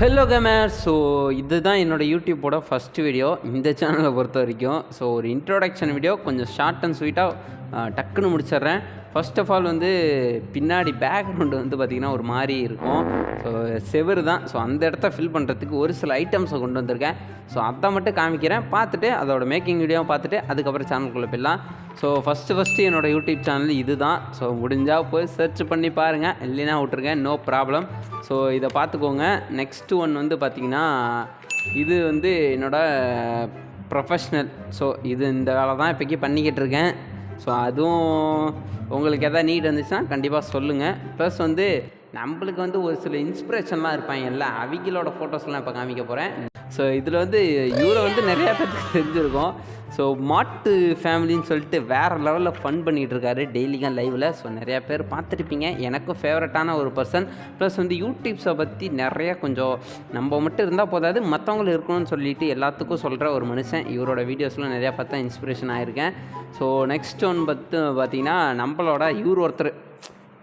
Hello gamer. So இதுதான் என்னோடய யூடியூப்போட first video இந்த சேனலை பொறுத்த வரைக்கும். ஸோ ஒரு இன்ட்ரோடக்ஷன் வீடியோ கொஞ்சம் ஷார்ட் அண்ட் ஸ்வீட்டாக டக்குன்னு முடிச்சிட்றேன். ஃபர்ஸ்ட் ஆஃப் ஆல் பின்னாடி பேக்ரவுண்டு பார்த்திங்கன்னா ஒரு மாதிரி இருக்கும். ஸோ செவரு தான். ஸோ அந்த இடத்த ஃபில் பண்ணுறதுக்கு ஒரு சில ஐட்டம்ஸை கொண்டு வந்திருக்கேன். ஸோ அதை மட்டும் காமிக்கிறேன். பார்த்துட்டு அதோட மேக்கிங் வீடியோவை பார்த்துட்டு அதுக்கப்புறம் சேனலுக்குள்ளே போயிடலாம். ஸோ ஃபஸ்ட்டு என்னோடய யூடியூப் சேனல் இது தான். ஸோ முடிஞ்சால் போய் சர்ச் பண்ணி பாருங்கள், இல்லைன்னா விட்ருங்க, நோ ப்ராப்ளம். ஸோ இதை பார்த்துக்கோங்க. நெக்ஸ்ட்டு ஒன் பார்த்திங்கன்னா இது என்னோடய ப்ரொஃபஷ்னல். ஸோ இந்த வேலை தான் இப்போக்கி பண்ணிக்கிட்டு இருக்கேன். ஸோ அதுவும் உங்களுக்கு எதாவது நீட் வந்துச்சுன்னா கண்டிப்பாக சொல்லுங்கள். ப்ளஸ் நம்மளுக்கு ஒரு சில இன்ஸ்பிரேஷன்லாம் இருப்பாங்கல்ல, அவங்களோட ஃபோட்டோஸ்லாம் இப்போ காமிக்க போகிறேன். ஸோ இதில் இவரை நிறையா பேருக்கு தெரிஞ்சிருக்கும். ஸோ மாட்டு ஃபேமிலின்னு சொல்லிட்டு வேறு லெவலில் ஃபன் பண்ணிகிட்டு இருக்காரு டெய்லியும் லைவில். ஸோ நிறையா பேர் பார்த்துருப்பீங்க. எனக்கும் ஃபேவரட்டான ஒரு பர்சன். ப்ளஸ் யூடியூப்ஸை பற்றி நிறையா கொஞ்சம் நம்ம மட்டும் இருந்தால் போதாது, மற்றவங்களும் இருக்கணும்னு சொல்லிட்டு எல்லாத்துக்கும் சொல்கிற ஒரு மனுஷன். இவரோட வீடியோஸ்லாம் நிறையா பார்த்தா இன்ஸ்பிரேஷன் ஆகிருக்கேன். ஸோ நெக்ஸ்ட் பார்த்திங்கன்னா நம்மளோட இவர் ஒருத்தர்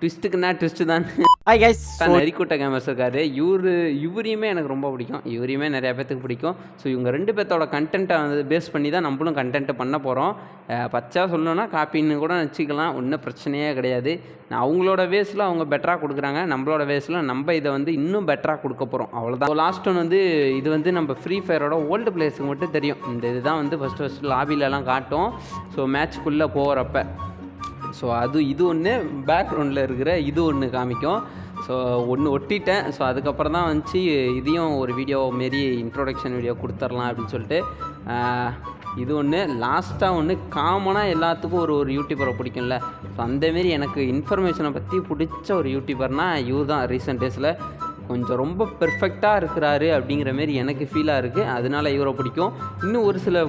ட்விஸ்ட்டுக்குன்னா ட்விஸ்ட்டு தான். ஹாய் கைஸ், நரிக்கூட்ட கேமர்ஸ் இருக்காரு. இவரையுமே எனக்கு ரொம்ப பிடிக்கும். இவரையுமே நிறையா பேர்த்துக்கு பிடிக்கும். ஸோ இவங்க ரெண்டு பேர்த்தோட கண்டென்ட்டை பேஸ் பண்ணி தான் நம்மளும் கண்டென்ட்டு பண்ண போகிறோம். பச்சா சொல்லணுன்னா காப்பின்னு கூட வச்சுக்கலாம், ஒன்றும் பிரச்சனையே கிடையாது. அவங்களோட வேஸில் அவங்க பெட்டராக கொடுக்குறாங்க, நம்மளோட வேஸில் நம்ம இதை இன்னும் பெட்டராக கொடுக்க போகிறோம், அவ்வளோதான். லாஸ்ட் ஒன் இது நம்ம ஃப்ரீ ஃபயரோட ஓல்டு பிளேயர்ஸுக்கு மட்டும் தெரியும். இந்த இதுதான் ஃபஸ்ட்டு லாபிலெலாம் காட்டும். ஸோ மேட்ச்க்குள்ளே போகிறப்ப ஸோ இது ஒன்று பேக்ரவுண்டில் இருக்கிற இது ஒன்று காமிக்கும். ஸோ ஒன்று ஒட்டிட்டேன். ஸோ அதுக்கப்புறம் தான் இதையும் ஒரு வீடியோ மாரி இன்ட்ரோடக்ஷன் வீடியோ கொடுத்துர்லாம் அப்படின்னு சொல்லிட்டு இது ஒன்று. லாஸ்ட்டாக காமனாக எல்லாத்துக்கும் ஒரு யூடியூபரை பிடிக்கும்ல. ஸோ அந்தமாரி எனக்கு இன்ஃபர்மேஷனை பற்றி பிடிச்ச ஒரு யூடியூபர்னால் இவர் தான். ரீசெண்ட் டேஸில் கொஞ்சம் ரொம்ப பெர்ஃபெக்டாக இருக்கிறாரு அப்படிங்கிற மாரி எனக்கு ஃபீலாக இருக்குது. அதனால் இவரை பிடிக்கும். இன்னும் ஒரு சில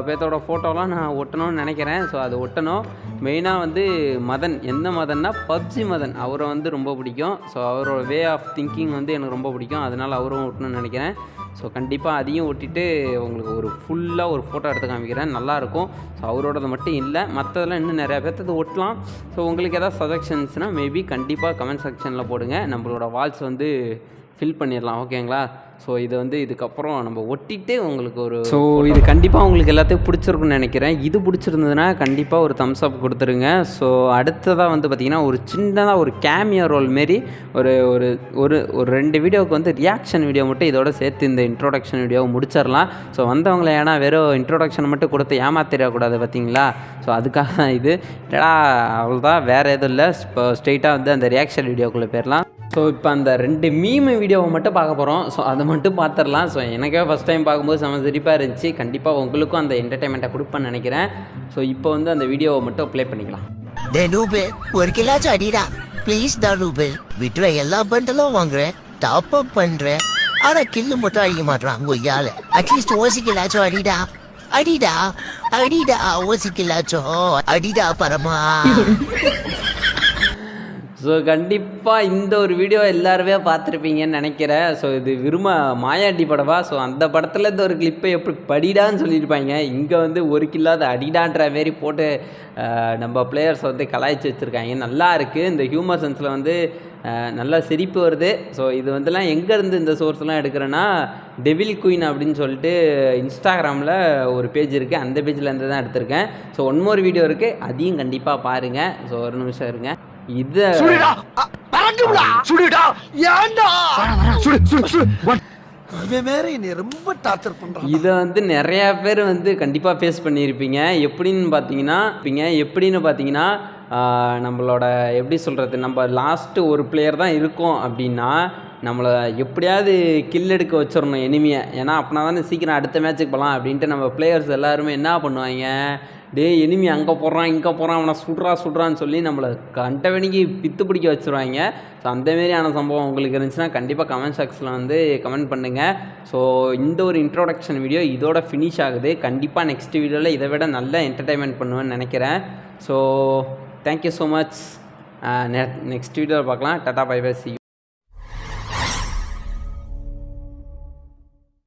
பேர்த்தோட ஃபோட்டோலாம் நான் ஒட்டணும்னு நினைக்கிறேன். ஸோ அது ஒட்டணும். மெயினாக மதன், எந்த மதன்னா பப்ஜி மதன், அவரை ரொம்ப பிடிக்கும். ஸோ அவரோட வே ஆஃப் திங்கிங் எனக்கு ரொம்ப பிடிக்கும். அதனால் அவரும் ஒட்டணும்னு நினைக்கிறேன். ஸோ கண்டிப்பாக அதையும் ஒட்டிட்டு உங்களுக்கு ஃபுல்லாக ஒரு ஃபோட்டோ எடுத்து காமிக்கிறேன், நல்லாயிருக்கும். ஸோ அவரோடது மட்டும் இல்லை, மற்றதெல்லாம் இன்னும் நிறையா பேர்த்து ஒட்டலாம். ஸோ உங்களுக்கு எதாவது சஜஷன்ஸ்னால் மேபி கண்டிப்பாக கமெண்ட் செக்ஷனில் போடுங்க. நம்மளோட வால்ஸ் ஃபில் பண்ணிடலாம், ஓகேங்களா? ஸோ இது இதுக்கப்புறம் நம்ம ஒட்டிட்டு உங்களுக்கு ஸோ இது கண்டிப்பாக உங்களுக்கு எல்லாத்தையும் பிடிச்சிருக்குன்னு நினைக்கிறேன். இது பிடிச்சிருந்ததுன்னா கண்டிப்பாக ஒரு தம்ஸ் அப் கொடுத்துருங்க. ஸோ அடுத்ததாக பார்த்திங்கன்னா ஒரு சின்னதாக ஒரு கேமியோ ரோல் மாரி ஒரு ஒரு ஒரு ஒரு 2 வீடியோவுக்கு ரியாக்ஷன் வீடியோ மட்டும் இதோட சேர்த்து இந்த இன்ட்ரோடக்ஷன் வீடியோவை முடிச்சிடலாம். ஸோ வந்தவங்களை ஏன்னா வெறும் இன்ட்ரோடக்ஷன் மட்டும் கொடுத்து ஏமாத்திடக்கூடாது, பார்த்தீங்களா? ஸோ அதுக்காக தான் இது. இல்லைடா அவ்வளோதான், வேறு எதுவும் இல்லை. இப்போ ஸ்ட்ரெயிட்டாக அந்த ரியாக்ஷன் வீடியோக்குள்ளே போயிடலாம். ஸோ இப்போ அந்த 2 மீம் வீடியோவை மட்டும் பார்க்க போகிறோம். ஸோ அதை மட்டும் பார்த்துடலாம். ஸோ எனக்கே ஃபஸ்ட் டைம் பார்க்கும்போது செம சிரிப்பாக இருந்துச்சு. கண்டிப்பாக உங்களுக்கும் அந்த என்டர்டைன்மெண்ட்டை கொடுப்பேன்னு நினைக்கிறேன். ஸோ இப்போ அந்த வீடியோவை மட்டும் ப்ளே பண்ணிக்கலாம். ஒரு கிலாச்சும் அடிடா ப்ளீஸ் தான் ரூபே. விட்டுற எல்லா பண்டலும் வாங்குறேன், டாப் அப் பண்ணுறேன், ஆனால் கில்லு மட்டும் அடிக்க மாட்டேறான் கொய்யால. அட்லீஸ்ட் ஓசிக்கலாச்சும் அடிடா அடிடா அடிடா ஓசிக்கலாச்சும் அடிடா பரமா. ஸோ கண்டிப்பாக இந்த ஒரு வீடியோ எல்லாருமே பார்த்துருப்பீங்கன்னு நினைக்கிறேன். ஸோ இது மாயாண்டி படவா? ஸோ அந்த படத்தில் இந்த ஒரு கிளிப்பை எப்படி படிடான்னு சொல்லியிருப்பாங்க. இங்கே ஒரு கில்லாத அடிடான்ற மாரி போட்டு நம்ம பிளேயர்ஸ் கலாய்ச்சி வச்சுருக்காங்க. நல்லா இருக்குது. இந்த ஹியூமர் சென்ஸில் நல்லா சிரிப்பு வருது. ஸோ இது எங்கேருந்து இந்த சோர்ஸ்லாம் எடுக்கிறேன்னா டெவில் குயின் அப்படின்னு சொல்லிட்டு இன்ஸ்டாகிராமில் ஒரு பேஜ் இருக்குது, அந்த பேஜ்லேருந்து தான் எடுத்திருக்கேன். ஸோ ஒன் மோர் வீடியோ இருக்குது, அதையும் கண்டிப்பாக பாருங்கள். ஸோ ஒரு நிமிஷம் இருங்க. இதை நிறையா பேர் கண்டிப்பாக ஃபேஸ் பண்ணியிருப்பீங்க. எப்படின்னு பார்த்தீங்கன்னா நம்மளோட எப்படி சொல்கிறது, நம்ம லாஸ்ட்டு ஒரு பிளேயர் தான் இருக்கோம் அப்படின்னா நம்மளை எப்படியாவது கில் எடுக்க வச்சிடணும் எனிமியை. ஏன்னா அப்படின்னா தானே சீக்கிரம் அடுத்த மேட்ச்சுக்கு போகலாம் அப்படின்ட்டு நம்ம பிளேயர்ஸ் எல்லாருமே என்ன பண்ணுவாங்க, எனிமி அங்கே போடுறான் இங்கே போகிறான், அவனை சுடுறான்னு சொல்லி நம்மளை கண்டவனிக்கு பித்து பிடிக்க வச்சுருவாங்க. ஸோ அந்தமாரியான சம்பவம் உங்களுக்கு இருந்துச்சுன்னா கண்டிப்பாக கமெண்ட் செக்ஷனில் கமெண்ட் பண்ணுங்கள். ஸோ இந்த ஒரு இன்ட்ரோடக்ஷன் வீடியோ இதோட ஃபினிஷ் ஆகுது. கண்டிப்பாக நெக்ஸ்ட் வீடியோவில் இதை விட நல்ல என்டர்டைன்மெண்ட் பண்ணுவேன்னு நினைக்கிறேன். So thank you so much. Next வீடியோவில் பார்க்கலாம். Ta-ta bye bye, see you.